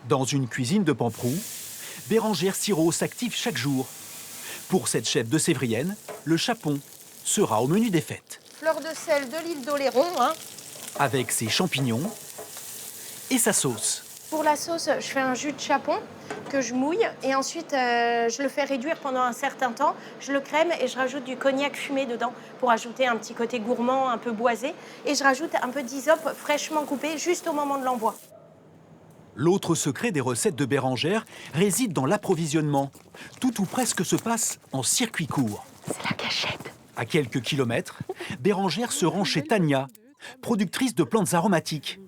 Dans une cuisine de Pamprou, Bérengère Sirot s'active chaque jour. Pour cette chef de Sévrienne, le chapon sera au menu des fêtes. Fleur de sel de l'île d'Oléron. Avec ses champignons et sa sauce. Pour la sauce, je fais un jus de chapon que je mouille et ensuite je le fais réduire pendant un certain temps. Je le crème et je rajoute du cognac fumé dedans pour ajouter un petit côté gourmand, un peu boisé. Et je rajoute un peu d'hysope fraîchement coupé juste au moment de l'envoi. L'autre secret des recettes de Bérengère réside dans l'approvisionnement. Tout ou presque se passe en circuit court. C'est la cachette. À quelques kilomètres, Bérengère se rend chez Tania, productrice de plantes aromatiques.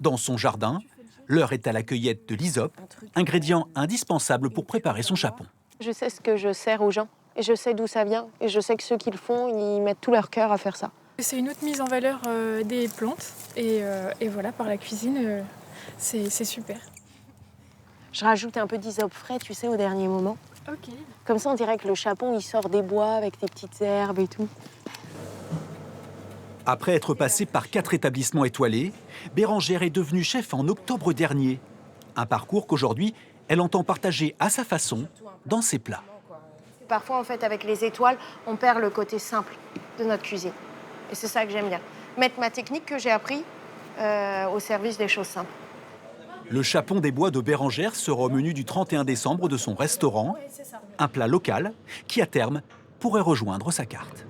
Dans son jardin, l'heure est à la cueillette de l'hysope, ingrédient indispensable pour préparer son chapon. Je sais ce que je sers aux gens et je sais d'où ça vient. Et je sais que ceux qui le font, ils mettent tout leur cœur à faire ça. C'est une autre mise en valeur des plantes et voilà, par la cuisine, c'est super. Je rajoute un peu d'hysope frais, tu sais, au dernier moment. Ok. Comme ça, on dirait que le chapon, il sort des bois avec des petites herbes et tout. Après être passée par 4 établissements étoilés, Bérengère est devenue chef en octobre dernier. Un parcours qu'aujourd'hui, elle entend partager à sa façon dans ses plats. Parfois, en fait, avec les étoiles, on perd le côté simple de notre cuisine. Et c'est ça que j'aime bien. Mettre ma technique que j'ai appris au service des choses simples. Le chapon des bois de Bérengère sera au menu du 31 décembre de son restaurant, un plat local qui, à terme, pourrait rejoindre sa carte.